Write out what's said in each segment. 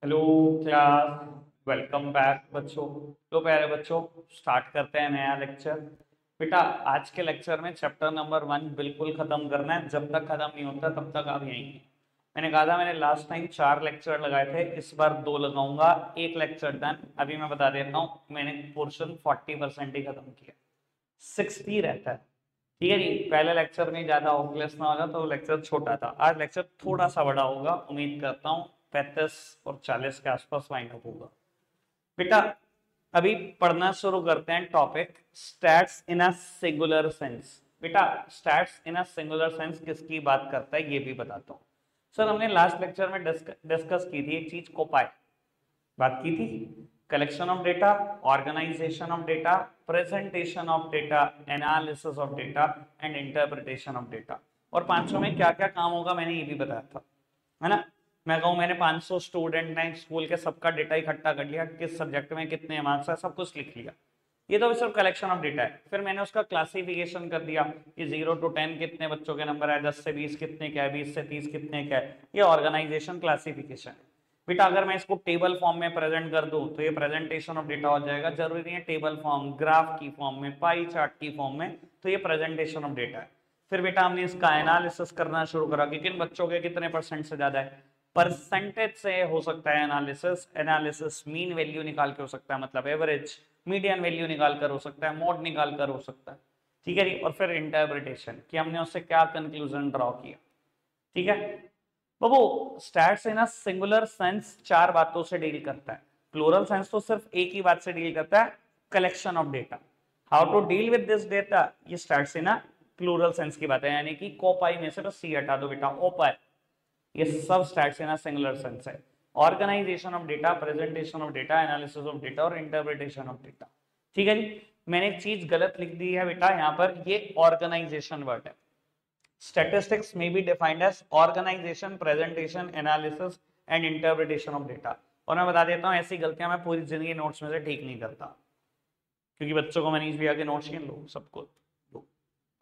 Hello class. Welcome back बच्चों। तो प्यारे बच्चों, स्टार्ट करते हैं नया लेक्चर। बेटा, आज के लेक्चर में चैप्टर नंबर 1 बिल्कुल खत्म करना है। जब तक खत्म नहीं होता तब तक आप यहीं हैं। मैंने कहा था, मैंने लास्ट टाइम 4 लेक्चर लगाए थे, इस बार 2 लगाऊंगा। एक लेक्चर डन। अभी मैं बता देता हूँ, मैंने पोर्शन 40% ही खत्म किया, 60 रहता है। ठीक है जी। पहले लेक्चर में ज्यादा होपलेस ना होगा तो लेक्चर छोटा था, आज लेक्चर थोड़ा सा बड़ा होगा। उम्मीद करता हूँ 35 और 40 के आसपास वाइंड अप होगा। बेटा, अभी पढ़ना शुरू करते हैं topic stats in a singular sense. बेटा, stats in a singular sense किसकी बात करता है ये भी बताता हूँ। सर, हमने लास्ट लेक्चर में डिस्कस की थी एक चीज, कोपाई बात की थी। Collection of data, organization of data, presentation of data, analysis of data and interpretation of data. और पांचों में क्या क्या काम होगा मैंने ये भी बताया था, है ना। मैं कहूँ मैंने 500 स्टूडेंट ने स्कूल के सबका डेटा इकट्ठा कर लिया, किस सब्जेक्ट में कितने मार्क्स है सब कुछ लिख लिया। ये तो सिर्फ कलेक्शन ऑफ डेटा है। फिर मैंने उसका क्लासिफिकेशन कर दिया कि 0 to 10 कितने बच्चों के नंबर है, 10 से 20 कितने क्या है, 20 से 30 कितने क्या है। ये ऑर्गेनाइजेशन क्लासिफिकेशन है। बेटा, अगर मैं इसको टेबल फॉर्म में प्रेजेंट कर दूं तो ये प्रेजेंटेशन ऑफ डेटा हो जाएगा। जरूरी नहीं है टेबल फॉर्म, ग्राफ की फॉर्म में, पाई चार्ट की फॉर्म में, तो ये प्रेजेंटेशन ऑफ डेटा है। फिर बेटा हमने इसका एनालिसिस करना शुरू करा कि किन बच्चों के कितने परसेंट से ज्यादा है। परसेंटेज से हो सकता है एनालिसिस। एनालिसिस मीन वैल्यू निकाल के हो सकता है, मतलब एवरेज, मीडियन वैल्यू निकाल कर हो सकता है, मोड निकाल कर हो सकता है। ठीक है जी। और फिर इंटरप्रिटेशन कि हमने उससे क्या कंक्लूजन ड्रॉ किया। ठीक है बाबू। Stats in a singular sense 4 बातों से डील करता है। प्लूरल सेंस तो सिर्फ एक ही बात से डील करता है, collection of data. How to deal with this data, ये stats in a plural sense की बात है, यानी कि कोपाई में से तो सी हटा दो बेटा, ओपाई। ये सब stats in a singular sense है। Organisation of data, presentation of data, analysis of data और इंटरप्रिटेशन ऑफ डेटा। ठीक है जी। मैंने एक चीज गलत लिख दी है बेटा यहां पर, ये ऑर्गेनाइजेशन वर्ड है। Statistics may be defined as organization, presentation, analysis and interpretation of data। और मैं बता देता हूं, ऐसी गलतियां मैं पूरी जिंदगी नोट्स में से ठीक नहीं करता, क्योंकि बच्चों को मनीष भैया के नोट्स इन लो, सबको लो,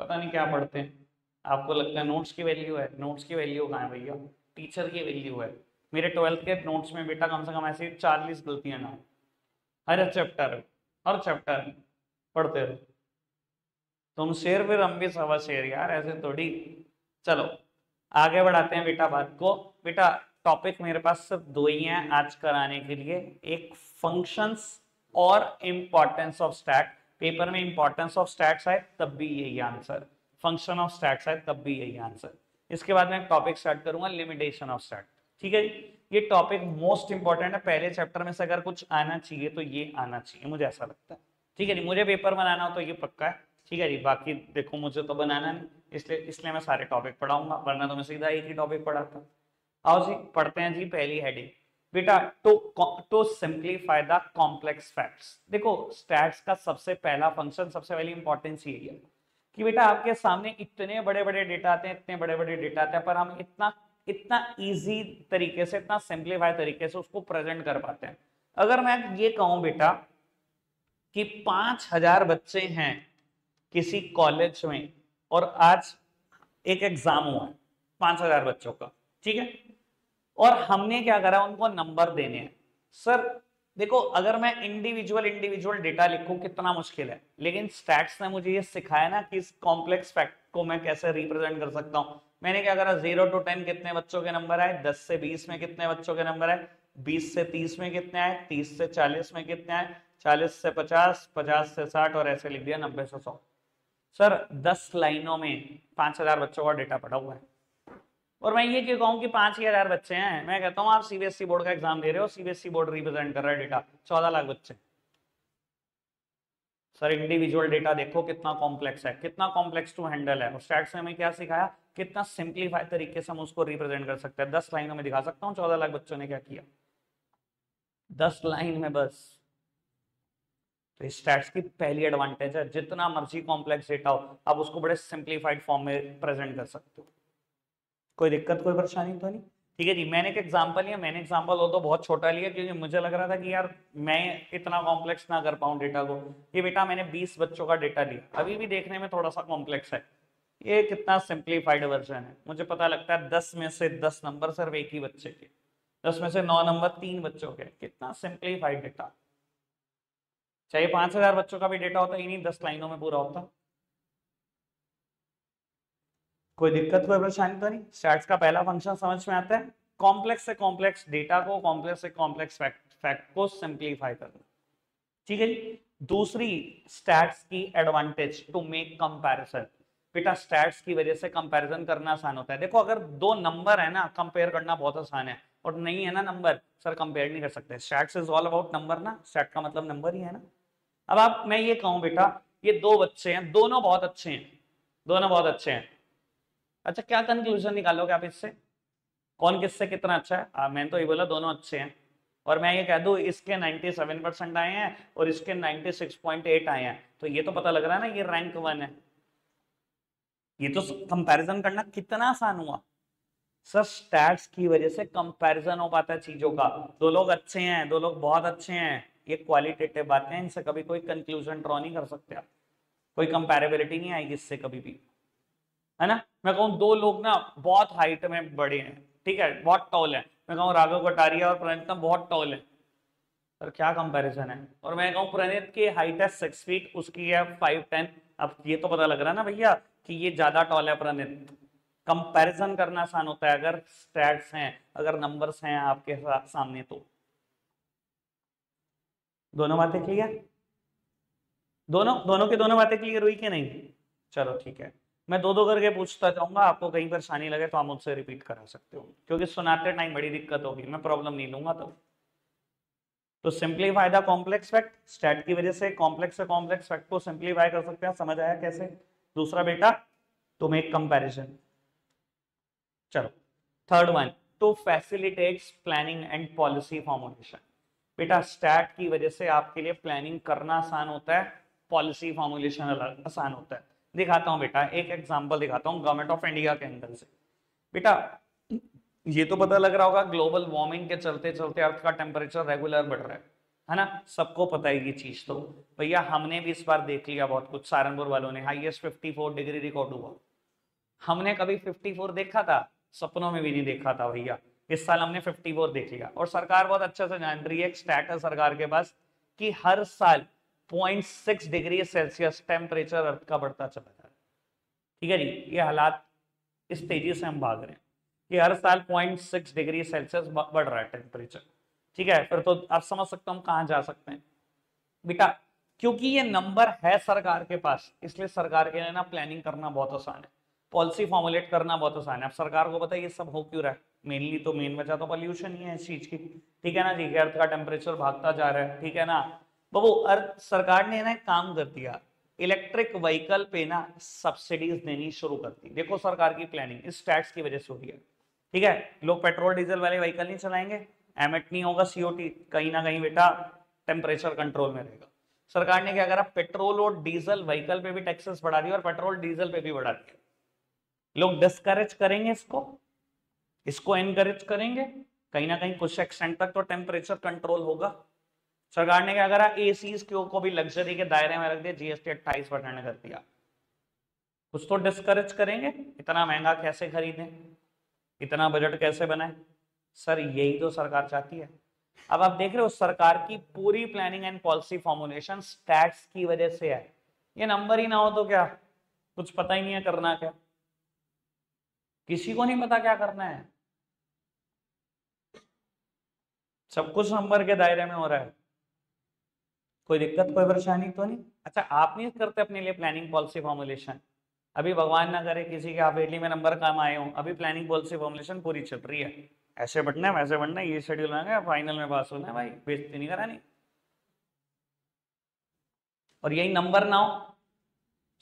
पता नहीं क्या पढ़ते हैं। आपको लगता है नोट्स की वैल्यू है, नोट्स की वैल्यू कहाँ है भैया, टीचर की वैल्यू है। मेरे 12th के नोट्स में बेटा कम से कम ऐसी 40 गलतियां ना हो, हर चैप्टर, हर चैप्टर पढ़ते रहो। तुम शेर फिर हम भी सवा शेर यार, ऐसे थोड़ी। चलो आगे बढ़ाते हैं बेटा बात को। बेटा, टॉपिक मेरे पास सिर्फ 2 ही हैं आज कराने के लिए। एक फंक्शंस और इंपॉर्टेंस ऑफ स्टैट। पेपर में इंपॉर्टेंस ऑफ स्टैट्स आए तब भी यही आंसर, फंक्शन ऑफ स्टैट्स आए तब भी यही आंसर। इसके बाद मैं टॉपिक स्टार्ट करूंगा लिमिटेशन ऑफ स्टैट। ठीक है जी। ये टॉपिक मोस्ट इंपॉर्टेंट है, पहले चैप्टर में से अगर कुछ आना चाहिए तो ये आना चाहिए, मुझे ऐसा लगता है। ठीक है जी। मुझे पेपर बनाना हो तो ये पक्का है। ठीक है जी। बाकी देखो, मुझे तो बनाना नहीं, इसलिए इसलिए मैं सारे टॉपिक पढ़ाऊंगा, वरना तो मैं सीधा एक ही टॉपिक पढ़ाता। आओ जी पढ़ते हैं जी पहली हेडिंग। बेटा, to simplify the complex facts. देखो, स्टैट्स का सबसे पहला फंक्शन, सबसे पहली इंपॉर्टेंस यही है कि बेटा आपके सामने इतने बड़े बड़े डेटा आते हैं, इतने बड़े बड़े डेटा आते हैं, पर हम इतना इतना इजी तरीके से, इतना सिंप्लीफाई तरीके से उसको प्रेजेंट कर पाते हैं। अगर मैं ये कहूं बेटा कि 5000 बच्चे हैं किसी कॉलेज में, और आज एक एग्जाम हुआ है 5000 बच्चों का, ठीक है, और हमने क्या करा, उनको नंबर देने हैं। सर देखो, अगर मैं इंडिविजुअल इंडिविजुअल डेटा लिखूं कितना मुश्किल है, लेकिन स्टैट्स ने मुझे ये सिखाया ना कि इस कॉम्प्लेक्स फैक्ट को मैं कैसे रिप्रेजेंट कर सकता हूं। मैंने क्या करा, 0 to 10 कितने बच्चों के नंबर आए, 10 से 20 में कितने बच्चों के नंबर आए, 20 से 30 में कितने आए, 30 से 40 में कितने आए, 40 से 50, 50 से 60 और ऐसे लिख दिया 90 से 100। सर 10 लाइनों में 5000 बच्चों का डेटा पड़ा हुआ है। और मैं ये क्यों कहूँ कि 5000 बच्चे हैं, मैं कहता हूँ आप सीबीएसई बोर्ड का एग्जाम दे रहे हो, सीबीएसई बोर्ड रिप्रेजेंट कर रहा है डेटा, 14 लाख बच्चे। सर इंडिविजुअल डेटा देखो कितना कॉम्प्लेक्स है, कितना कॉम्प्लेक्स टू हैंडल है। और स्टैट्स ने हमें क्या सिखाया, कितना सिंप्लीफाइड तरीके से हम उसको रिप्रेजेंट कर सकते हैं। 10 लाइनों में दिखा सकता हूँ 14 लाख बच्चों ने क्या किया, 10 लाइन में बस। तो स्टैट्स की पहली एडवांटेज है, जितना मर्जी कॉम्प्लेक्स डेटा हो आप उसको बड़े सिंप्लीफाइड फॉर्म में प्रेजेंट कर सकते हो। कोई दिक्कत, कोई परेशानी तो नहीं। ठीक है जी। मैंने एक एग्जांपल लिया, मैंने एग्जांपल हो तो बहुत छोटा लिया, क्योंकि मुझे लग रहा था कि यार मैं इतना कॉम्प्लेक्स ना कर पाऊं डेटा को। ये बेटा मैंने 20 बच्चों का डेटा लिया, अभी भी देखने में थोड़ा सा कॉम्प्लेक्स है। ये कितना सिंप्लीफाइड वर्जन है, मुझे पता लगता है 10 में से 10 नंबर सिर्फ एक ही बच्चे के। 10 में से 9 नंबर 3 बच्चों के, कितना सिंप्लीफाइड डेटा। चाहिए 5000 बच्चों का भी डेटा होता, इन्हीं 10 लाइनों में पूरा होता। कोई दिक्कत कोई परेशानी तो नहीं। स्टैट्स का पहला फंक्शन समझ में आता है, कॉम्प्लेक्स से कॉम्प्लेक्स डेटा को, कॉम्प्लेक्स से कॉम्प्लेक्स फैक्ट को सिंप्लीफाई करना। ठीक है जी। दूसरी स्टैट्स की एडवांटेज, टू मेक कंपैरिजन। बेटा स्टैट्स की वजह से कंपैरिजन करना आसान होता है। देखो अगर दो नंबर है ना, कंपेयर करना बहुत आसान है, और नहीं है ना नंबर, सर कंपेयर नहीं कर सकते। Stats is all about number ना, स्टैट का मतलब नंबर ही है ना। अब आप, मैं ये कहूं बेटा ये दो बच्चे हैं, दोनों बहुत अच्छे हैं, दोनों बहुत अच्छे हैं, अच्छा क्या कंक्लूजन निकालोगे आप इससे, कौन किससे कितना अच्छा है? मैंने तो ये बोला दोनों अच्छे हैं, और मैं ये कह दूं इसके 97% आए हैं और इसके 96.8 आए हैं, तो ये तो पता लग रहा है ना ये रैंक 1 है। ये तो कंपैरिजन करना कितना आसान हुआ सर, स्टैट्स की वजह से कंपैरिजन हो पाता है चीजों का। दो लोग अच्छे हैं, दो लोग बहुत अच्छे हैं, ये क्वालिटेटिव बातें हैं, इनसे कभी कोई कंक्लूजन ड्रॉ नहीं कर सकते आप, कोई कंपैरेबिलिटी नहीं आएगी इससे कभी भी, है ना। मैं कहूँ दो लोग ना बहुत हाइट में बड़े हैं, ठीक है, बहुत टॉल है, मैं कहूँ राघव कटारिया और प्रणीत बहुत टॉल है, पर क्या कंपैरिजन है। और मैं कहूँ प्रणीत की हाइट है 6 फीट, उसकी है 5'10", अब ये तो पता लग रहा है ना भैया कि ये ज्यादा टॉल है प्रणीत। कंपैरिजन करना आसान होता है अगर स्टैट्स हैं, अगर नंबर्स हैं आपके सामने तो। दोनों बातें क्लियर, दोनों दोनों की दोनों बातें क्लियर हुई कि नहीं? चलो ठीक है, मैं दो दो करके पूछता जाऊंगा, आपको कहीं परेशानी लगे तो आप मुझसे रिपीट करा सकते हो, क्योंकि सुनाते टाइम बड़ी दिक्कत होगी, मैं प्रॉब्लम नहीं लूंगा तब। तो simplify the complex fact, stat की वजह से कॉम्प्लेक्स से कॉम्प्लेक्स फैक्ट को सिंप्लीफाई कर सकते हैं, समझ आया कैसे? दूसरा बेटा टू मेक कंपैरिजन। चलो third one, to facilitates planning and policy formulation. बेटा स्टैट की वजह से आपके लिए प्लानिंग करना आसान होता है, पॉलिसी फॉर्मुलेशन आसान होता है। दिखाता हूं बेटा, एक एग्जांपल दिखाता हूं गवर्नमेंट ऑफ इंडिया के एंगल से। बेटा ये तो पता लग रहा होगा ग्लोबल वार्मिंग के चलते चलते अर्थ का टेम्परेचर रेगुलर बढ़ रहा है ना, सबको पता है ये चीज। तो भैया हमने भी इस बार देख लिया बहुत कुछ, सहारनपुर वालों ने हाईएस्ट 54 डिग्री रिकॉर्ड हुआ। हमने कभी 54 देखा था? सपनों में भी नहीं देखा था भैया। इस साल हमने 54 देख लिया, और सरकार बहुत अच्छे से जान रही है, एक स्टैट है सरकार के पास कि हर साल 0.6 डिग्री सेल्सियस टेम्परेचर अर्थ का बढ़ता चला जा रहा है। ठीक है जी, ये हालात इस तेजी से हम भाग रहे हैं कि हर साल 0.6 डिग्री सेल्सियस बढ़ रहा है टेम्परेचर। ठीक है, फिर तो आप समझ सकते हो हम कहां जा सकते हैं बेटा, क्योंकि ये नंबर है सरकार के पास, इसलिए सरकार के लिए ना प्लानिंग करना बहुत आसान है, पॉलिसी फॉर्मुलेट करना बहुत आसान है। अब सरकार को पता है ये सब हो क्यों रहा है, मेनली तो मेन वजह तो पॉल्यूशन ही है इस चीज की, ठीक है ना जी, अर्थ का टेम्परेचर भागता जा रहा है, ठीक है ना। बाबू अर्थ सरकार ने ना एक काम कर दिया, इलेक्ट्रिक व्हीकल पे ना सब्सिडीज देनी शुरू कर दी। देखो सरकार की प्लानिंग इस टैक्स की वजह से हो रही है, ठीक है। लोग पेट्रोल डीजल वाले व्हीकल नहीं चलाएंगे, एमिट नहीं होगा सीओटी, कहीं ना कहीं बेटा टेम्परेचर कंट्रोल में रहेगा। सरकार ने क्या करा, पेट्रोल और डीजल व्हीकल पे भी टैक्सेस बढ़ा दिया और पेट्रोल डीजल पे भी बढ़ा दिया। लोग डिस्करेज करेंगे इसको, इसको एनकरेज करेंगे, कहीं ना कहीं कुछ एक्सटेंट तक तो टेम्परेचर कंट्रोल होगा। सरकार ने क्या करा, एसीज को भी लग्जरी के दायरे में रख दिया, जीएसटी 28% कर दिया। कुछ तो डिस्करेज करेंगे, इतना महंगा कैसे खरीदें, इतना बजट कैसे बनाए, सर यही तो सरकार चाहती है। अब आप देख रहे हो सरकार की पूरी planning and policy formulation stats की वजह से है। ये नंबर ही ना हो तो क्या, कुछ पता ही नहीं है करना क्या, किसी को नहीं पता क्या करना है, सब कुछ नंबर के दायरे में हो रहा है, कोई दिक्कत कोई परेशानी तो नहीं। अच्छा आप नहीं करते अपने लिए प्लानिंग पॉलिसी फॉर्मुलेशन? अभी भगवान ना करे किसी के हाफियरली में नंबर कम आए हो, अभी प्लानिंग पॉलिसी फॉर्मुलेशन पूरी चल रही है, ऐसे बढ़ना है वैसे बढ़ना है, ये शेड्यूल आएगा, फाइनल में पास होना है भाई, बेइज्जती नहीं करानी। और यही नंबर ना हो,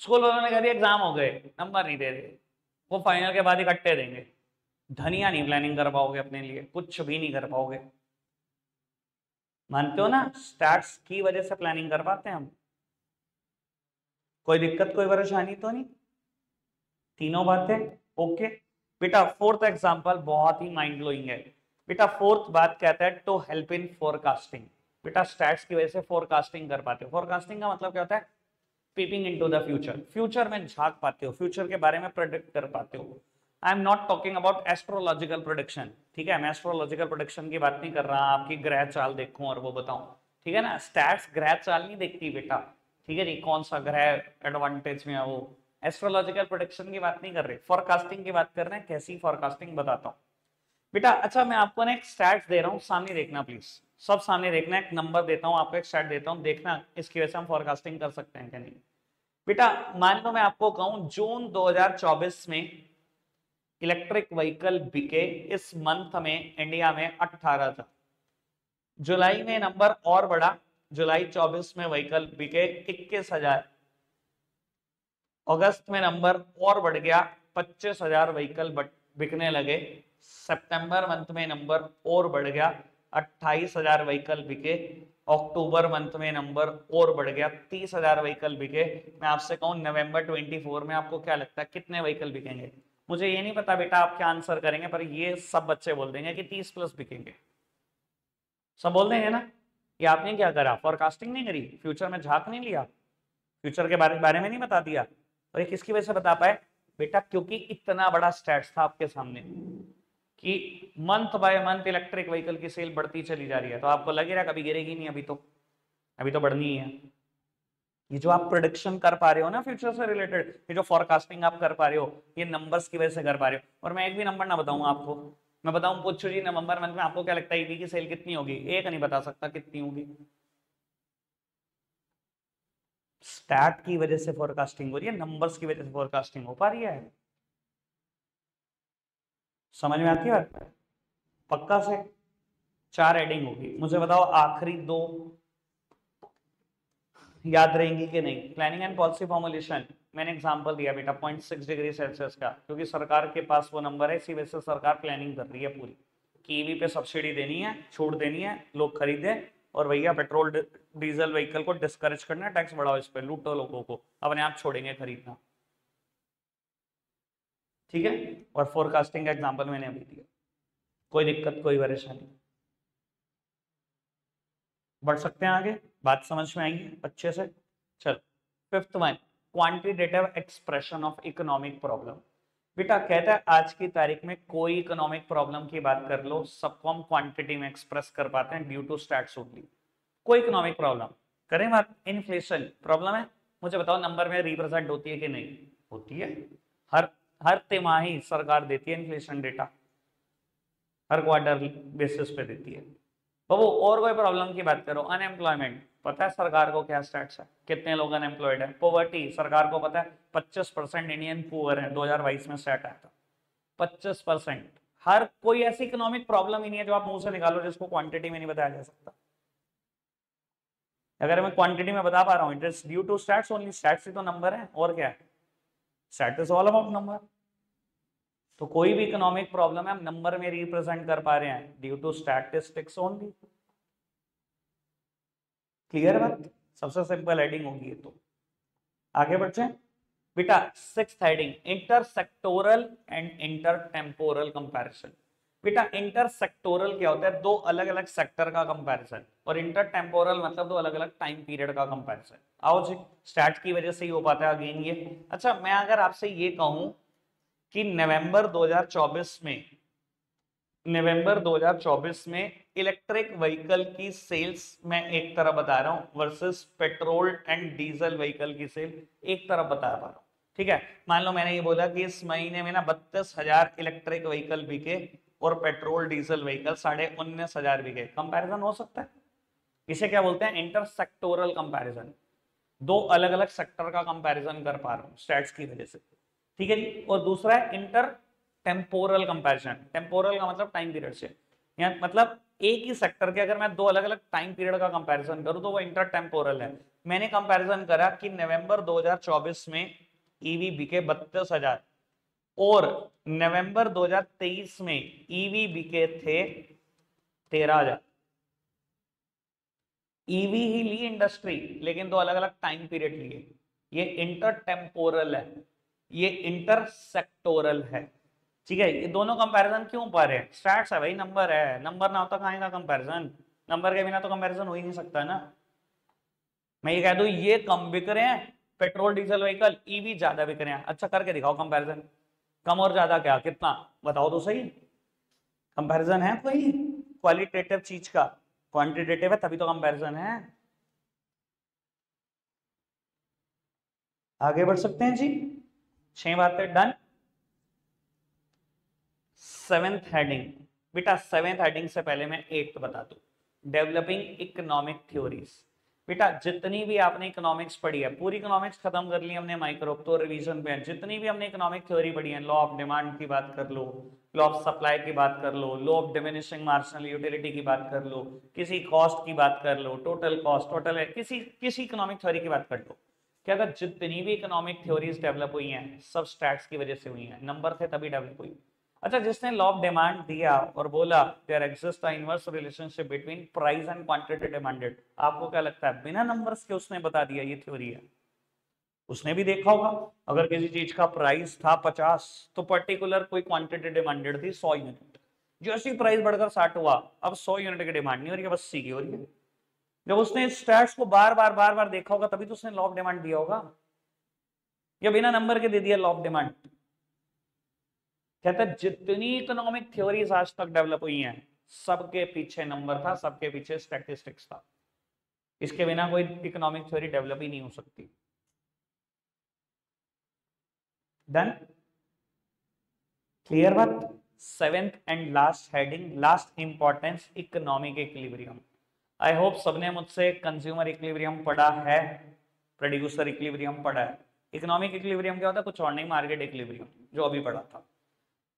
स्कूल वालों ने कह दिया एग्जाम हो गए, नंबर नहीं दे रहे, वो फाइनल के बाद इकट्ठे देंगे, धनिया नहीं प्लानिंग कर पाओगे अपने लिए, कुछ भी नहीं कर पाओगे। मानते हो ना, स्टैट्स की वजह से प्लानिंग कर पाते हैं हम, कोई दिक्कत कोई परेशानी तो नहीं, तीनों बातें ओके। बेटा फोर्थ एग्जांपल बहुत ही माइंड ब्लोइंग है। बेटा फोर्थ बात कहता है टू हेल्प इन फोरकास्टिंग। बेटा स्टैट्स की वजह से फोरकास्टिंग कर पाते हो। फोरकास्टिंग का मतलब क्या होता है, peeping into the future, future में झांक पाते हो, फ्यूचर के बारे में प्रेडिक्ट कर पाते हो। I am not talking about astrological prediction, ठीक है, मैं एस्ट्रोलॉजिकल प्रोडिक्शन की बात नहीं कर रहा, आपकी ग्रह चाल देखूं और वो बताऊं, ठीक है ना। स्टैट्स ग्रह चाल नहीं देखती बेटा, ठीक है जी, कौन सा ग्रह एडवांटेज में है वो, एस्ट्रोलॉजिकल प्रोडिक्शन की बात नहीं कर रहे, फोरकास्टिंग की बात कर रहे हैं। कैसी फोरकास्टिंग बताता हूँ बेटा। अच्छा मैं आपको ना एक स्टैट्स दे रहा हूँ, सामने देखना प्लीज, सब सामने देखना, एक नंबर देता हूँ आपको, एक स्टैट देता हूँ, देखना इसकी वजह से हम फोरकास्टिंग कर सकते हैं क्या नहीं। बेटा मान लो मैं आपको कहूं जून 2024 में इलेक्ट्रिक व्हीकल बिके इस मंथ में इंडिया में 18 था, जुलाई में नंबर और बढ़ा, जुलाई 24 में व्हीकल बिके 21,000, अगस्त में नंबर और बढ़ गया 25,000 व्हीकल बिकने लगे, सितंबर मंथ में नंबर और बढ़ गया 28,000 व्हीकल बिके, अक्टूबर मंथ में नंबर और बढ़ गया 30,000 व्हीकल बिके। मैं आपसे कहूं नवंबर 24 में आपको क्या लगता है कितने व्हीकल बिकेंगे? मुझे ये नहीं पता बेटा आप क्या आंसर करेंगे, पर ये सब बच्चे बोल देंगे कि 30 प्लस बिकेंगे, सब बोल देंगे ना। ये आपने क्या करा, फोरकास्टिंग नहीं करी, फ्यूचर में झांक नहीं लिया, फ्यूचर के बारे में नहीं बता दिया। और ये किसकी वजह से बता पाए बेटा? क्योंकि इतना बड़ा स्टैट्स था आपके सामने कि month by month electric vehicle की सेल बढ़ती चली जा रही है, तो आपको लग ही रहा कभी गिरेगी नहीं, अभी तो बढ़नी ही है। ये जो आप प्रोडिक्शन कर पा रहे हो ना फ्यूचर से रिलेटेड, ये जो फोरकास्टिंग आप कर पा रहे हो, ये नंबर्स की वजह से कर पा रहे हो। और मैं एक भी नंबर ना बताऊं आपको, मैं बताऊं पूछो जी नवंबर मंथ में आपको क्या लगता है ईवी की सेल कितनी होगी? एक नहीं बता सकता कितनी होगी। स्टैट की वजह से फोरकास्टिंग हो रही है, नंबर्स की वजह से फोरकास्टिंग हो पा रही है। समझ में आती है बात? पक्का से 4 एडिंग होगी, मुझे बताओ आखिरी 2 याद रहेंगी कि नहीं। प्लानिंग एंड पॉलिसी फॉर्मुलेशन मैंने एग्जांपल दिया बेटा 0.6 डिग्री सेल्सियस का, क्योंकि सरकार के पास वो नंबर है, इसी वजह से सरकार प्लानिंग कर रही है पूरी कि ईवी पे सब्सिडी देनी है, छूट देनी है, लोग खरीदें, और भैया पेट्रोल डीजल व्हीकल को डिस्करेज करना है, टैक्स बढ़ाओ इस पर, लूटो लोगों को, अपने आप छोड़ेंगे खरीदना, ठीक है। और फोरकास्टिंग का एग्जाम्पल मैंने अभी दिया, कोई दिक्कत कोई परेशानी। बढ़ सकते हैं आगे, बात समझ में आएंगी अच्छे से। चल fifth one, quantitative expression of economic problem. बेटा कहता है आज की तारीख में कोई इकोनॉमिक प्रॉब्लम की बात कर लो, सबको हम क्वांटिटी में एक्सप्रेस कर पाते हैं ड्यू टू स्टैट्स ओनली। कोई इकोनॉमिक प्रॉब्लम करें बात, इन्फ्लेशन प्रॉब्लम है, मुझे बताओ नंबर में रिप्रेजेंट होती है कि नहीं होती है? हर हर तिमाही सरकार देती है इन्फ्लेशन डेटा, हर क्वार्टर बेसिस पे देती है। तो वो और कोई प्रॉब्लम की बात करो, अनएम्प्लॉयमेंट पता है सरकार को क्या स्टैट्स है, कितने लोग अनएम्प्लॉयड है? पॉवर्टी सरकार को पता है 25% इंडियन पुअर है, 2022 में स्टैट आया था 25%। हर कोई ऐसी इकोनॉमिक प्रॉब्लम ही नहीं है जो आप मुंह से निकालो जिसको क्वांटिटी में नहीं बताया जा सकता। अगर मैं क्वांटिटी में बता पा रहा हूं, it is due to stats only, stats ही तो नंबर है, और क्या है, stat is all about number. तो कोई भी इकोनॉमिक प्रॉब्लम है हम नंबर में रिप्रेजेंट कर पा रहे हैं due to statistics only. Clear बात? सबसे सिंपल हेडिंग होगी ये। तो आगे बढ़ते हैं बेटा, sixth heading, intersectoral and intertemporal comparison. बेटा इंटरसेक्टोरल क्या होता है? दो अलग अलग सेक्टर का कंपैरिजन, और इंटरटेम्पोरल मतलब दो अलग अलग टाइम पीरियड का कंपैरिजन। आओ जी, स्टैट की वजह से ही हो पाता है अगेन ये। अच्छा मैं अगर आपसे ये कहूं कि नवंबर 2024 में इलेक्ट्रिक व्हीकल की सेल्स मैं एक तरफ बता रहा हूं versus petrol and diesel vehicle की सेल एक तरफ बता पा रहा हूं, ठीक है। मान लो मैंने ये बोला कि इस महीने में ना 32,000 इलेक्ट्रिक व्हीकल बिके और पेट्रोल डीजल व्हीकल 19,500 बिके, कंपैरिजन हो सकता है। इसे क्या बोलते हैं? इंटरसेक्टोरल कंपैरिजन, दो अलग अलग सेक्टर का कंपैरिजन कर पा रहा हूं स्टैट्स की वजह से, ठीक है जी। और दूसरा है इंटर टेम्पोरल कंपैरिजन, टेम्पोरल का मतलब टाइम पीरियड से, या मतलब एक ही सेक्टर के अगर मैं दो अलग अलग टाइम पीरियड का कंपैरिजन करूं तो वो इंटर टेम्पोरल है। मैंने कंपैरिजन करा कि नवंबर 2024 में ईवी बिके 32,000 और नवंबर 2023 में ईवी बिके थे 13,000। ईवी ही ली इंडस्ट्री, लेकिन दो अलग अलग टाइम पीरियड लिए। ये इंटर टेम्पोरल है, ये इंटर सेक्टोरल है, ठीक है। ये दोनों कंपैरिजन क्यों पा रहे हैं? स्टैट्स है भाई, नंबर है, नंबर ना होता कहां का कंपैरिजन, नंबर के बिना तो कंपैरिजन हो ही नहीं सकता ना। मैं ये कह दूं ये कम बिक रहे हैं पेट्रोल डीजल व्हीकल, ईवी ज्यादा बिक रहे हैं, अच्छा करके दिखाओ कंपैरिजन, कम और ज्यादा क्या, कितना, बताओ तो सही। कंपैरिजन है कोई क्वालिटेटिव चीज का? क्वांटिटेटिव है तभी तो कंपैरिजन है। आगे बढ़ सकते हैं जी। 6 बातें डन। सेवेंथ हेडिंग, बेटा सेवेंथ हेडिंग से पहले मैं एक बता दूं, डेवलपिंग इकोनॉमिक थ्योरीज। बेटा जितनी भी आपने इकोनॉमिक्स पढ़ी है, पूरी इकोनॉमिक्स खत्म कर ली हमने, माइक्रो तो रिवीजन पे है। जितनी भी हमने इकोनॉमिक थ्योरी पढ़ी है, लॉ ऑफ डिमांड की बात कर लो, लॉ ऑफ सप्लाई की बात कर लो, law of diminishing marginal utility की बात कर लो, किसी कॉस्ट की बात कर लो, टोटल कॉस्ट, टोटल है, किसी किसी इकोनॉमिक थ्योरी की बात कर लो, क्या था, जितनी भी इकोनॉमिक थ्योरीज डेवलप हुई हैं सब स्टैट्स की वजह से हुई हैं, नंबर थे तभी डेवलप हुई। अच्छा, जिसने लॉ ऑफ डिमांड दिया और बोला there exist a inverse relationship between price and quantity demanded, आपको क्या लगता है बिना नंबर्स के उसने बता दिया ये थ्योरी है? उसने भी देखा होगा, अगर किसी चीज का प्राइस था 50 तो पर्टिकुलर कोई क्वांटिटी डिमांडेड थी 100 यूनिट, जैसी प्राइस बढ़कर 60 हुआ, अब 100 यूनिट की डिमांड नहीं हो रही है, बस 80 की हो रही है। जब उसने स्टैट्स को बार बार देखा होगा तभी तो उसने लॉ ऑफ डिमांड दिया होगा, या बिना नंबर के दे दिया लॉ ऑफ डिमांड? कहता है जितनी इकोनॉमिक थ्योरीज आज तक डेवलप हुई हैं सबके पीछे नंबर था, सबके पीछे स्टैटिस्टिक्स था, इसके बिना कोई इकोनॉमिक थ्योरी डेवलप ही नहीं हो सकती। डन, क्लियर बात। Seventh and last heading, last importance, economic equilibrium. I hope सबने मुझसे कंज्यूमर इक्विलिब्रियम पढ़ा है, प्रोड्यूसर इक्विलिब्रियम पढ़ा है। इकोनॉमिक इक्विलिब्रियम क्या होता है, कुछ और नहीं, मार्केट इक्विलिब्रियम जो अभी पढ़ा था,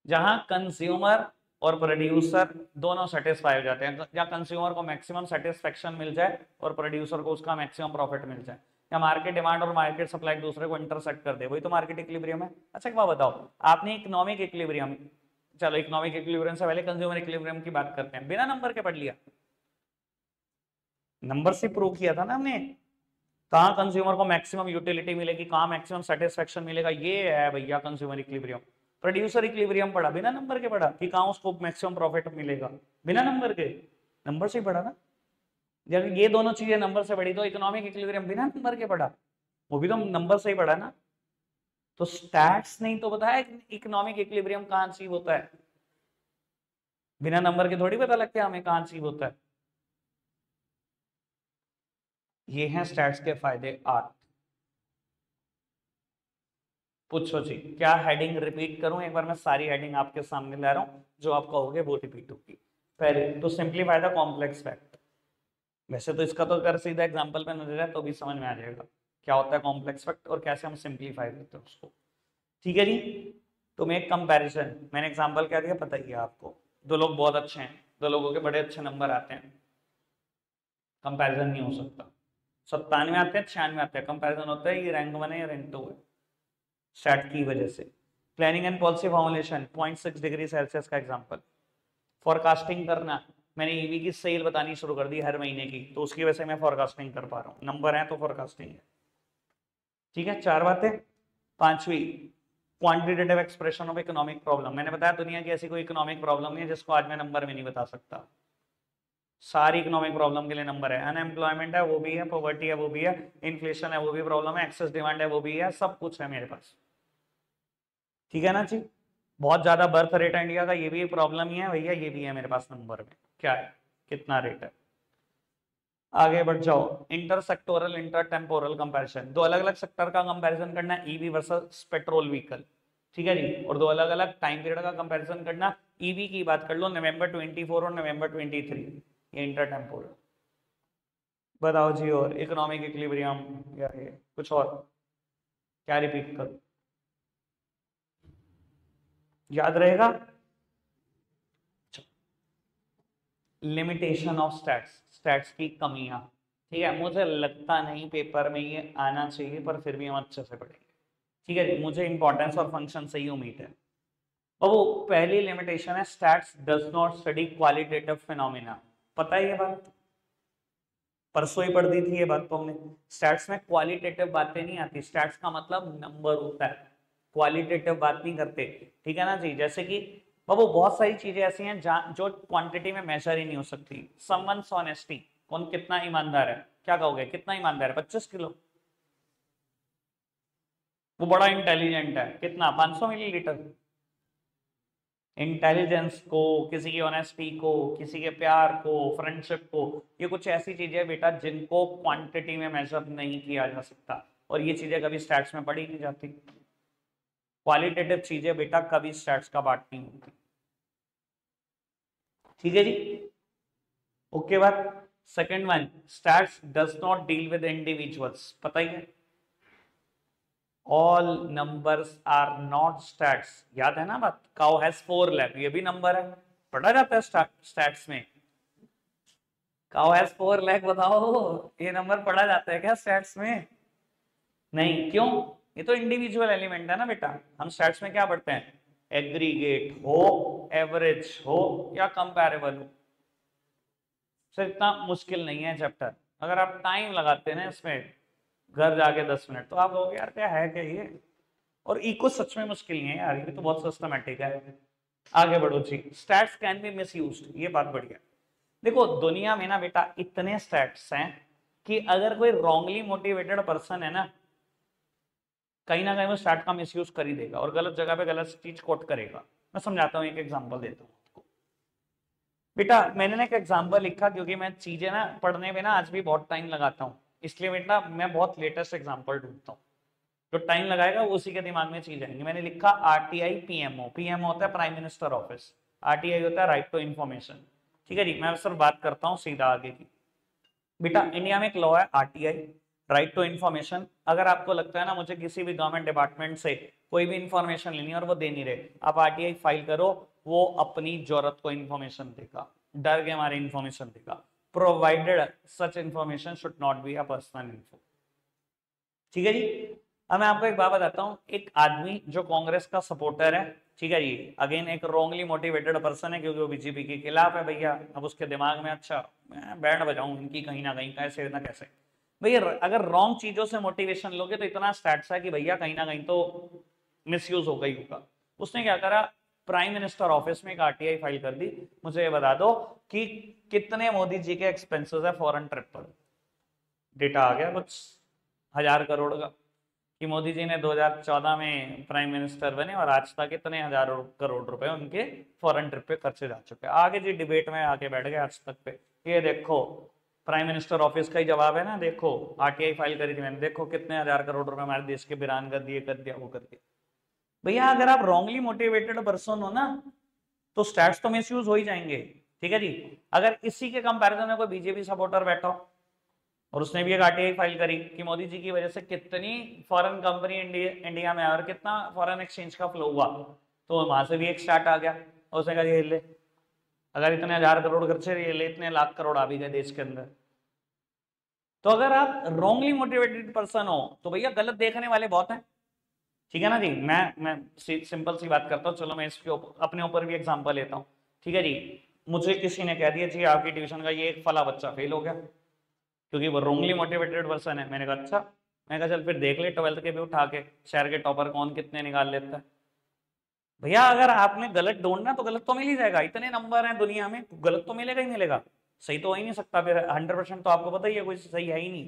जहां कंज्यूमर और प्रोड्यूसर दोनों सेटिस्फाई हो जाते हैं, या कंज्यूमर को मैक्सिमम सेटिस्फेक्शन मिल जाए और प्रोड्यूसर को उसका मैक्सिमम प्रॉफिट मिल जाए, या मार्केट डिमांड और मार्केट सप्लाई एक दूसरे को इंटरसेक्ट कर दे, वही तो मार्केट इक्विलिब्रियम है। अच्छा एक बात बताओ, आपने इकोनॉमिक इक्विलिब्रियम, चलो इकोनॉमिक इक्विलिब्रियम से पहले कंज्यूमर इक्विलिब्रियम की बात करते हैं, बिना नंबर के पढ़ लिया? नंबर से प्रूव किया था ना हमने, कहां कंज्यूमर को मैक्सिमम यूटिलिटी मिलेगी, कहां मैक्सिमम सेटिस्फेक्शन मिलेगा, ये है भैया कंज्यूमर इक्विलिब्रियम। प्रोड्यूसर इक्विलिब्रियम पढ़ा, बिना नंबर के पढ़ा, कि कहां उसको मैक्सिमम प्रॉफिट मिलेगा, बिना नंबर के, नंबर से ही पढ़ा ना। जब ये दोनों चीजें नंबर से पढ़ी तो इकोनॉमिक इक्विलिब्रियम बिना नंबर के पढ़ा, वो भी तो नंबर से ही पढ़ा ना। तो स्टैट्स नहीं तो बताया इकोनॉमिक इक्विलिब्रियम कहां अचीव होता है, बिना नंबर के थोड़ी पता लगता है हमें कहां अचीव होता है। ये हैं स्टैट्स के फायदे 8। पूछो जी, क्या हेडिंग रिपीट करूं, एक बार मैं सारी हेडिंग आपके सामने ला रहा हूं, जो आप कहोगे वो रिपीट होगी। पहले तो सिंप्लीफाई द कॉम्प्लेक्स फैक्ट, वैसे तो इसका तो अगर सीधा एग्जांपल पे नजर है तो भी समझ में आ जाएगा क्या होता है कॉम्प्लेक्स फैक्ट और कैसे हम सिंप्लीफाई करते हैं उसको। ठीक है जी, तो मैं एक कंपैरिजन, मैंने एग्जांपल क्या दिया पता ही है आपको, दो लोग बहुत अच्छे हैं, दो लोगों के बड़े अच्छे नंबर आते हैं, कंपैरिजन नहीं हो सकता। 97 आते हैं, 96 आते हैं, कंपैरिजन होता है ये रैंक 1 है या रैंक 2 है, स्टैट की वजह से। Planning and policy formulation, 0.6 degree Celsius का एग्जांपल। फॉरकास्टिंग करना, मैंने ईवी की सेल बतानी शुरू कर दी हर महीने की, तो उसकी वजह से मैं फॉरकास्टिंग कर पा रहा हूँ, नंबर है तो फॉरकास्टिंग है। ठीक है, 4 बातें। पांचवी, quantitative expression of economic problem, मैंने बताया दुनिया की ऐसी कोई इकोनॉमिक प्रॉब्लम नहीं है जिसको आज मैं नंबर में नहीं बता सकता, सारी इकोनॉमिक प्रॉब्लम के लिए नंबर है। अनएम्प्लॉयमेंट है वो भी है, पॉवर्टी है वो भी है, इन्फ्लेशन है वो भी प्रॉब्लम है, एक्सेस डिमांड है वो भी है, सब कुछ है मेरे पास। ठीक है ना जी, बहुत ज्यादा बर्थ रेट है इंडिया का, ये भी एक प्रॉब्लम ही है भैया, ये भी है मेरे पास नंबर में, क्या है, कितना रेट है। आगे बढ़ जाओ, inter sectoral inter temporal comparison, दो अलग अलग सेक्टर का कंपैरिजन करना है, ईवी वर्सेस पेट्रोल व्हीकल। ठीक है जी, और दो अलग अलग टाइम पीरियड का कंपैरिजन करना, ईवी की बात कर लो नवंबर 24 और नवंबर 23, ये इंटर टेम्पोरल। बताओ जी, और इकोनॉमिक इक्विलिब्रियम या ये कुछ और, क्या रिपीट करो, याद रहेगा। लिमिटेशन ऑफ स्टैट्स, स्टैट्स की कमियां। ठीक है, मुझे लगता नहीं पेपर में ये आना चाहिए, पर फिर भी हम अच्छे से पढ़ेंगे। ठीक है, मुझे इंपॉर्टेंस और फंक्शन से ही उम्मीद है। और वो पहली लिमिटेशन है, stats does not study qualitative phenomena, पता है ये बात, परसों ही पढ़ दी थी ये बात तो हमने। स्टैट्स में क्वालिटेटिव बातें नहीं आती, स्टैट्स का मतलब नंबर होता है, क्वालिटेटिव बात नहीं करते। ठीक है ना जी, जैसे कि बाबू बहुत सारी चीजें ऐसी हैं जो क्वांटिटी में मेजर ही नहीं हो सकती। समवन्स ऑनेस्टी, कौन कितना ईमानदार है, क्या कहोगे कितना ईमानदार है, 25 किलो। वो बड़ा इंटेलिजेंट है, कितना, 500 मिलीलीटर। इंटेलिजेंस को, किसी की ऑनेस्टी को, किसी के प्यार को, फ्रेंडशिप को, ये कुछ ऐसी चीजें बेटा जिनको क्वांटिटी में मेजर नहीं किया जा सकता, और ये चीजें कभी स्टैट्स में पढ़ी नहीं जाती। क्वालिटेटिव चीजें बेटा कभी स्टैट्स का पार्ट नहीं होती। ठीक है जी, ओके बात। Second one, stats does not deal with individuals, पता ही है, all numbers are not stats, याद है ना बात। काउ हैज 4 लेग, ये भी नंबर है, पढ़ा जाता है स्टैट्स में। काउ हैज 4 लेग, बताओ ये नंबर पढ़ा जाता है क्या स्टैट्स में? नहीं, क्यों? ये तो इंडिविजुअल एलिमेंट है ना बेटा। हम स्टैट्स में क्या पढ़ते हैं, एग्रीगेट हो, एवरेज हो या कंपैरेबल हो। सर इतना मुश्किल नहीं है चैप्टर, अगर आप टाइम लगाते हैं ना इसमें घर जाके 10 मिनट, तो आप लोग यार क्या है क्या ये। और इको सच में मुश्किल नहीं है यार, ये तो बहुत सिस्टमैटिक है। आगे बढ़ो जी। स्टैट्स कैन बी मिसयूज्ड, ये बात बढ़िया। देखो दुनिया में ना बेटा इतने स्टैट्स हैं कि अगर कोई रॉन्गली मोटिवेटेड पर्सन है ना, कहीं ना कहीं वो स्टैट का मिसयूज कर ही देगा और गलत जगह पे गलत चीज कोट करेगा। मैं समझाता हूँ, एक एग्जांपल देता हूँ आपको। बेटा मैंने ना एक एग्जांपल लिखा, क्योंकि मैं चीजें ना पढ़ने में ना आज भी बहुत टाइम लगाता हूँ, इसलिए बेटा मैं बहुत लेटेस्ट एग्जांपल ढूंढता हूँ। जो टाइम लगाएगा वो उसी के दिमाग में चीज आएंगी। मैंने लिखा आरटीआई पीएमओ, पीएमओ होता है प्राइम मिनिस्टर ऑफिस, आरटीआई होता है राइट टू इन्फॉर्मेशन। ठीक है जी, मैं सिर्फ बात करता हूँ सीधा आगे की। बेटा इंडिया में एक लॉ है आरटीआई, राइट टू इन्फॉर्मेशन। अगर आपको लगता है ना मुझे किसी भी गवर्नमेंट डिपार्टमेंट से कोई भी इंफॉर्मेशन लेनी है और वो दे नहीं रहे, आप आरटीआई फाइल करो, वो अपनी जरूरत को इन्फॉर्मेशन देगा, डर के हमारे इन्फॉर्मेशन देगा, provided such information should not be a personal info. ठीक है जी। अब मैं आपको एक बात बताता हूँ, एक आदमी जो कांग्रेस का सपोर्टर है, ठीक है जी, अगेन एक रॉन्गली मोटिवेटेड पर्सन है क्योंकि वो बीजेपी के खिलाफ है भैया। अब उसके दिमाग में अच्छा मैं बैंड बजाऊं इनकी कहीं ना कहीं, कैसे ना कैसे। भैया अगर रॉन्ग चीजों से मोटिवेशन लोगे तो इतना स्टैट्स है कि भैया कहीं ना कहीं तो मिसयूज हो गई होगा। उसने क्या करा, प्राइम मिनिस्टर ऑफिस में एक आरटीआई फाइल कर दी, मुझे ये बता दो कि कितने मोदी जी के एक्सपेंसेस है फॉरेन ट्रिप पर। डेटा आ गया कुछ 1000 करोड़ का, कि मोदी जी ने 2014 में प्राइम मिनिस्टर बने और आज तक इतने हजारों करोड़ रुपए उनके फॉरेन ट्रिप पे खर्चे जा चुके हैं। आगे जी डिबेट में आके बैठ गए आज तक पे, ये देखो प्राइम मिनिस्टर ऑफिस का ही जवाब है ना, देखो आरटीआई फाइल करी थी मैंने, देखो कितने 1000 करोड़ रुपए हमारे देश के वीरान कर दिए, कर दिया वो कर दिया। भैया अगर आप रॉन्गली मोटिवेटेड पर्सन हो ना तो स्टैट्स तो मिसयूज हो ही जाएंगे। ठीक है जी। अगर इसी के कंपैरिजन में कोई बीजेपी सपोर्टर बैठा हो और उसने भी एक आरटीआई फाइल करी कि मोदी जी की वजह से कितनी फॉरेन कंपनी इंडिया में और कितना फॉरेन एक्सचेंज का फ्लो हुआ, तो वहां से भी एक स्टार्ट आ गया और उसने कहा ये ले, अगर इतने 1000 करोड़ खर्चे, ये ले इतने लाख करोड़ आ भी गए देश के अंदर। तो अगर आप रॉन्गली मोटिवेटेड पर्सन हो तो भैया गलत देखने वाले बहुत हैं। ठीक है ना जी। मैं सिंपल सी बात करता हूँ, चलो मैं इसके अपने ऊपर भी एग्जांपल लेता हूँ। ठीक है जी, मुझे किसी ने कह दिया जी आपकी ट्यूशन का ये एक फला बच्चा फेल हो गया क्योंकि वो रॉन्गली मोटिवेटेड पर्सन है। मैंने कहा अच्छा, मैं कहा चल फिर देख ले 12th के भी उठा के शहर के टॉपर कौन कितने निकाल लेता है। भैया अगर आपने गलत ढूंढना तो गलत तो मिल ही जाएगा, इतने नंबर हैं दुनिया में, गलत तो मिलेगा ही मिलेगा, सही तो हो ही नहीं सकता फिर। 100% तो आपको पता ही है कोई सही है ही नहीं।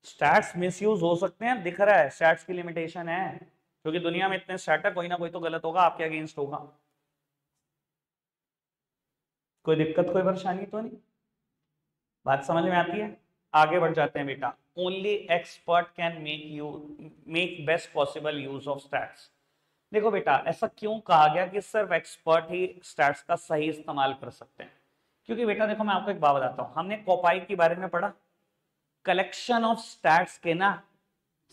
स्टैट्स मिसयूज हो सकते हैं, दिख रहा है स्टैट्स की लिमिटेशन है, क्योंकि दुनिया में इतने स्टैट है, कोई ना कोई तो गलत होगा, आपके अगेंस्ट होगा। कोई दिक्कत कोई परेशानी तो नहीं, बात समझ में आती है। आगे बढ़ जाते हैं बेटा। Only expert can make best possible use of stats. देखो बेटा ऐसा क्यों कहा गया कि सिर्फ एक्सपर्ट ही स्टैट्स का सही इस्तेमाल कर सकते हैं? क्योंकि बेटा देखो मैं आपको एक बात बताता हूं, हमने कोपाई के बारे में पढ़ा, कलेक्शन ऑफ स्टैट्स के ना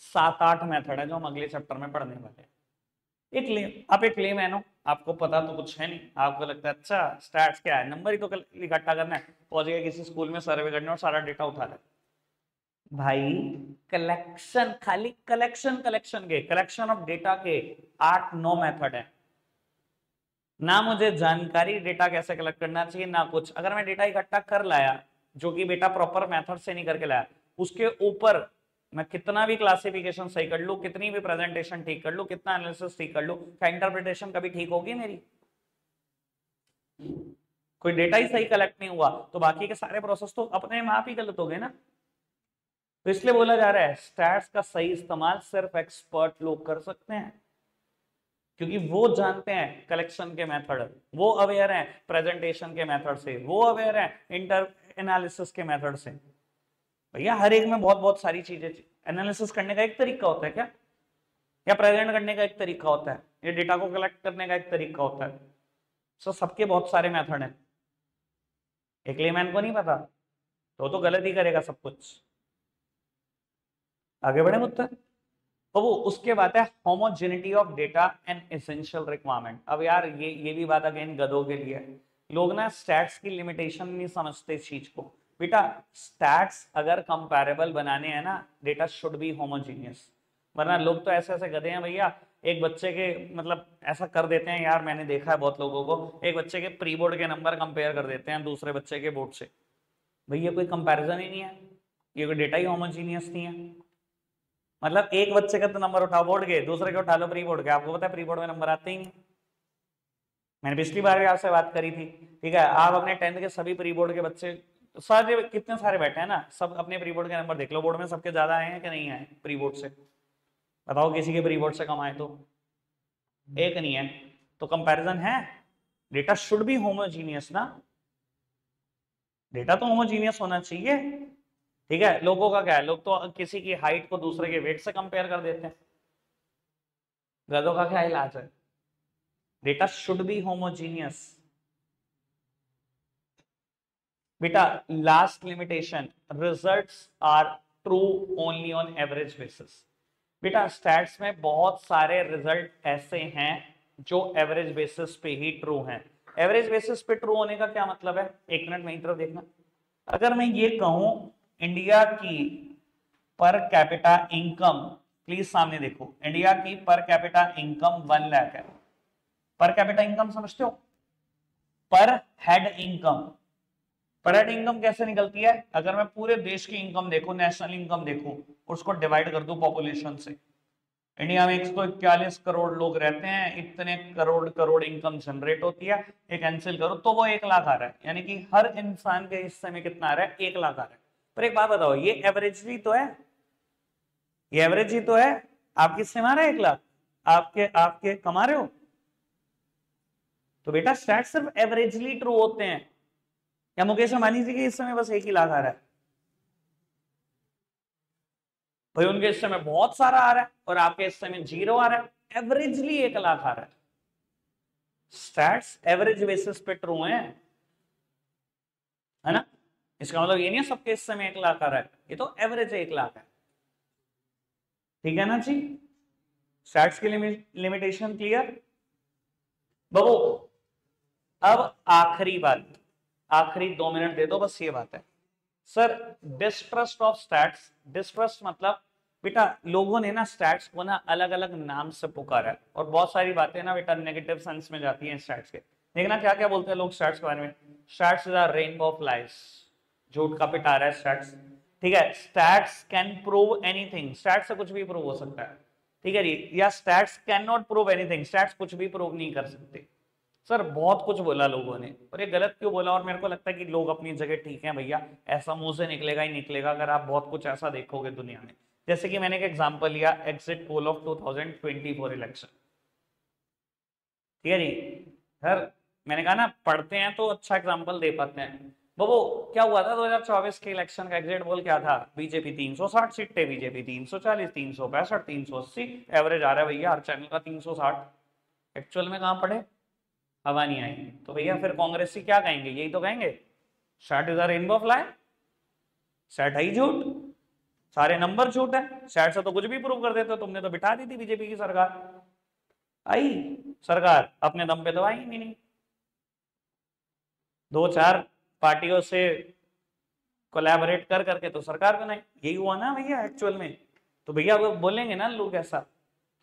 7-8 मेथड है जो हम अगले चैप्टर में पढ़ने वाले हैं। एक लेम, आप एक लेमैन हो, आपको पता तो कुछ है नहीं, आपको लगता है अच्छा स्टैट्स क्या है, नंबर ही तो इकट्ठा करना है, पहुंच गया किसी स्कूल में सर्वे करने और सारा डेटा उठा ले। भाई कलेक्शन, खाली कलेक्शन, कलेक्शन ऑफ डेटा के 8-9 मेथड है ना। मुझे जानकारी डेटा कैसे कलेक्ट करना चाहिए ना कुछ, अगर मैं डेटा इकट्ठा कर लाया जो कि बेटा प्रॉपर मेथड से नहीं करके लाया, उसके ऊपर मैं कितना भी क्लासिफिकेशन सही कर लूं, कितनी भी प्रेजेंटेशन ठीक कर लूं, कितना एनालिसिस ठीक कर लूं, क्या इंटरप्रिटेशन कभी ठीक होगी मेरी? कोई डेटा ही सही कलेक्ट नहीं हुआ तो बाकी के सारे प्रोसेस तो अपने आप ही गलत हो गए ना। तो इसलिए बोला जा रहा है स्टैट्स का सही इस्तेमाल सिर्फ एक्सपर्ट लोग कर सकते हैं। क्योंकि वो जानते हैं कलेक्शन के मेथड, वो अवेयर हैं प्रेजेंटेशन के मेथड से, वो अवेयर हैं इंटर एनालिसिस के मेथड से। भैया हर एक में बहुत बहुत सारी चीजें, एनालिसिस करने का एक तरीका होता है क्या, या प्रेजेंट करने का एक तरीका होता है, या डेटा को कलेक्ट करने का एक तरीका होता है। सो सबके बहुत सारे मेथड हैं, एक लेमैन को नहीं पता तो गलत ही करेगा सब कुछ। आगे बढ़े मुद्दे। तो वो उसके बाद है homogeneity of data and essential requirement. अब यार ये भी बात अगेन गधों के लिए है। लोग ना स्टैट्स की लिमिटेशन नहीं समझते इस चीज को। बेटा स्टैट्स अगर कंपैरेबल बनाने हैं ना, डेटा शुड बी होमोजीनियस। वरना लोग तो ऐसे ऐसे गधे हैं भैया, एक बच्चे के मतलब ऐसा कर देते हैं यार, मैंने देखा है बहुत लोगों को, एक बच्चे के प्री बोर्ड के नंबर कंपेयर कर देते हैं दूसरे बच्चे के बोर्ड से। भैया कोई कंपैरिजन ही नहीं है, ये कोई डेटा ही होमोजीनियस नहीं है। मतलब एक बच्चे का तो नंबर उठाओ बोर्ड के, दूसरे के उठा लो प्री बोर्ड के, आपको पता है प्री बोर्ड में नंबर आते ही नहीं। मैंने पिछली बार भी आपसे बात करी थी, ठीक है। आप अपने 10th के सभी प्री बोर्ड के बच्चे सारे कितने सारे बैठे हैं ना, सब अपने प्री बोर्ड के नंबर देख लो, बोर्ड में सबके ज्यादा आए हैं कि नहीं आए प्री बोर्ड से, बताओ किसी के प्री बोर्ड से कम आए तो? एक नहीं है। तो कंपैरिजन है, डेटा शुड बी होमोजीनियस ना, डेटा तो होमोजीनियस होना चाहिए, ठीक है। लोगों का क्या है, लोग तो किसी की हाइट को दूसरे के वेट से कंपेयर कर देते हैं। गधों का क्या इलाज है, डेटा शुड बी होमोजीनियस। बेटा last limitation, results are true only on average basis. बेटा स्टैट्स में बहुत सारे रिजल्ट ऐसे हैं जो एवरेज बेसिस पे ही ट्रू हैं। एवरेज बेसिस पे ट्रू होने का क्या मतलब है, एक मिनट मेरी तरफ देखना। अगर मैं ये कहूं इंडिया की पर कैपिटा इनकम, प्लीज सामने देखो, इंडिया की पर कैपिटा इनकम 1 लाख है। पर कैपिटा इनकम समझते हो, पर हेड इनकम। पर हेड इनकम कैसे निकलती है, अगर मैं पूरे देश की इनकम देखूं, नेशनल इनकम देखूं, उसको डिवाइड कर दूं पॉपुलेशन से। इंडिया में 141 करोड़ लोग रहते हैं, इतने करोड़ करोड़ इनकम जनरेट होती है, एक कैंसिल करो तो वो 1 लाख आ रहा है, यानी कि हर इंसान के हिस्से में कितना आ रहा है, 1 लाख आ रहा है। पर एक बात बताओ, ये एवरेजली तो है, ये एवरेज ही तो है। आपके हिस्से में आ रहा है 1 लाख, आपके आपके कमा रहे हो। तो बेटा स्टैट सिर्फ एवरेजली ट्रू होते हैं। क्या मुकेश अंबानी जी के हिस्से में बस 1 ही लाख आ रहा है? भाई उनके हिस्से में बहुत सारा आ रहा है और आपके हिस्से में 0 आ रहा है, एवरेजली 1 लाख आ रहा है। स्टैट्स एवरेज बेसिस पे ट्रू है ना। इसका मतलब ये नहीं है सबके हिस्से में 1 लाख आ रहा है, ये तो एवरेज 1 लाख है, ठीक है ना जी। स्टैट्स की लिमिटेशन क्लियर बाबू। अब आखिरी बात, आखिरी 2 मिनट दे दो बस, ये बात है sir, distrust of stats. Distrust मतलब बेटा लोगों ने ना स्टैट्स को ना अलग अलग नाम से पुकारा है, और बहुत सारी बातें ना बेटा नेगेटिव सेंस में जाती हैं स्टैट्स के। देखना क्या क्या बोलते हैं लोग स्टैट्स के बारे में। Stats is a rainbow of lies, झूठ का पिटारा है स्टैट्स, ठीक है। Stats can prove anything, stats से कुछ भी प्रूव हो सकता है, ठीक है जी। या stats can not prove anything, stats कुछ भी प्रूव नहीं कर सकते। सर बहुत कुछ बोला लोगों ने, और ये गलत क्यों बोला, और मेरे को लगता है कि लोग अपनी जगह ठीक है भैया, ऐसा मुंह से निकलेगा ही निकलेगा अगर आप बहुत कुछ ऐसा देखोगे दुनिया में। जैसे कि मैंने एक एग्जांपल लिया, एग्जिट पोल ऑफ 2024 इलेक्शन, ठीक है जी। सर मैंने कहा ना पढ़ते हैं तो अच्छा एग्जांपल दे पाते हैं। वो क्या हुआ था 2024 के इलेक्शन का एग्जिट पोल क्या था, बीजेपी 360 सीटें, बीजेपी 340, 365, 380, एवरेज आ रहा है भैया हर चैनल का 360। एक्चुअल में कहां पढ़े, हवा नहीं आई। तो भैया फिर कांग्रेसी क्या कहेंगे, यही तो कहेंगे, stat is a rainbow of life, stat है ही झूठ, सारे नंबर झूठ है, शैट से तो कुछ भी प्रूव कर देते हो। तुमने तो बिठा दी थी बीजेपी की सरकार, आई सरकार अपने दम पे तो आई नहीं, 2-4 पार्टियों से कोलैबोरेट कर करके तो सरकार बनाई, यही हुआ ना भैया एक्चुअल में। तो भैया वो बोलेंगे ना लोग ऐसा,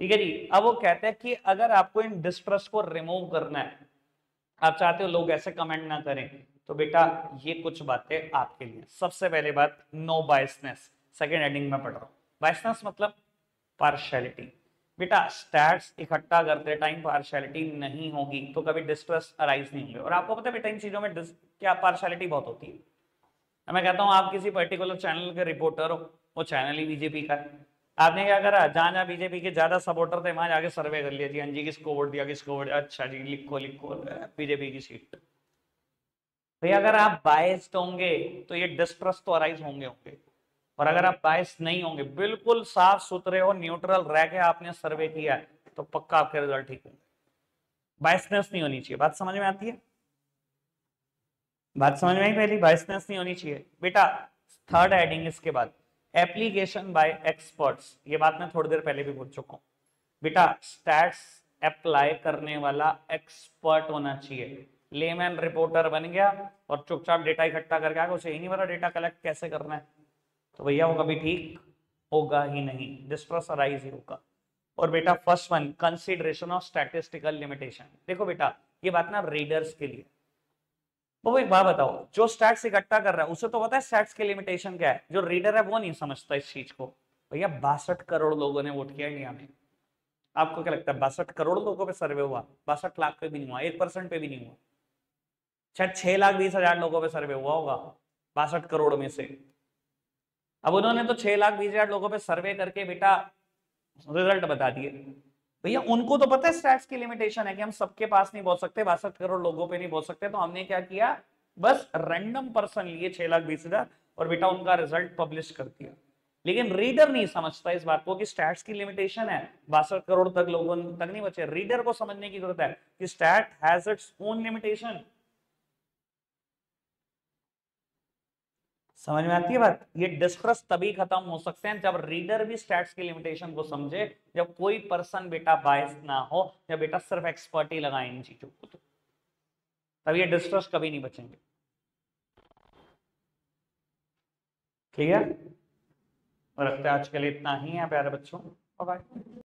ठीक है जी। अब वो कहते हैं कि अगर आपको इन डिस्ट्रस्ट को रिमूव करना है, आप चाहते हो लोग ऐसे कमेंट ना करें, तो बेटा ये कुछ बातें आपके लिए। सबसे पहले बात, नो बायसनेस, सेकंड हेडिंग में पढ़ रहा हूं। बायसनेस मतलब पार्शियलिटी। बेटा स्टैट्स इकट्ठा करते टाइम पार्शियलिटी नहीं होगी तो कभी डिस्ट्रस्ट अराइज नहीं होंगे। और आपको पता है बेटा इन चीजों में क्या पार्शियलिटी बहुत होती है। मैं कहता हूं आप किसी पर्टिकुलर चैनल के रिपोर्टर हो, वो चैनल ही बीजेपी का है, आपने क्या करा, जहां जहां बीजेपी के ज्यादा सपोर्टर थे वहां जाके सर्वे कर लिया जी, हाँ जी किसको वोट दिया, किसको वोट दिया, अच्छा जी लिखो लिखो बीजेपी की सीट। भैया अगर आप बायस्ड होंगे तो ये डिस्ट्रस्ट तो अराइज होंगे होंगे, और अगर आप बायस्ड नहीं होंगे, बिल्कुल साफ सुथरे हो, न्यूट्रल रह के आपने सर्वे किया है, तो पक्का आपके रिजल्ट ठीक होंगे। बायसनेस नहीं होनी चाहिए, बात समझ में आती है? बात समझ में आई पहली, बायसनेस नहीं होनी चाहिए बेटा। थर्ड हेडिंग इसके बाद, एप्लीकेशन बाय एक्सपर्ट्स, ये बात मैं थोड़ी देर पहले भी बोल चुका हूं बेटा। स्टैट्स अप्लाई करने वाला एक्सपर्ट होना चाहिए। लेमैन रिपोर्टर बन गया और चुपचाप डेटा इकट्ठा करके आगे, उसे ही नहीं पता डेटा कलेक्ट कैसे करना है, तो भैया वो कभी ठीक होगा ही नहीं, डिस्ट्रेस अराइज ही होगा। और बेटा first one, consideration of statistical limitation. देखो बेटा ये बात ना रीडर्स के लिए, वो एक बात बताओ, जो स्टैट्स इकट्ठा कर रहा है उसे तो पता है स्टैट्स की लिमिटेशन क्या है, जो रीडर है वो नहीं समझता इस चीज को। भैया 62 करोड़ लोगों ने वोट किया इंडिया में, आपको क्या लगता है 62 करोड़ लोगों पे सर्वे हुआ? 62 लाख पे भी नहीं हुआ, 1% पे भी नहीं हुआ, शायद 6,20,000 लोगों पे सर्वे हुआ होगा 62 करोड़ में से। अब उन्होंने तो 6,20,000 लोगों पे सर्वे करके बेटा रिजल्ट बता दिए। भैया उनको तो पता है स्टैट्स की लिमिटेशन है कि हम सबके पास नहीं पहुंच सकते, 62 करोड़ लोगों पे नहीं पहुंच सकते, तो हमने क्या किया, बस रैंडम पर्सन लिए 6,20,000 और बेटा उनका रिजल्ट पब्लिश कर दिया। लेकिन रीडर नहीं समझता इस बात को कि स्टैट्स की लिमिटेशन है, 62 करोड़ तक लोगों तक नहीं बचे। रीडर को समझने की जरूरत है कि stat has its own limitation. समझ में आती है बात? ये डिस्ट्रस्ट तभी खत्म हो सकते हैं जब रीडर भी स्टैट्स की लिमिटेशन को समझे, जब कोई पर्सन बेटा बायस ना हो, जब बेटा सिर्फ एक्सपर्ट ही लगाए इन चीजों को, तो तब ये डिस्ट्रस्ट कभी नहीं बचेंगे। ठीक है, और रखते हैं आज के लिए इतना ही है प्यारे बच्चों, बाय बाय।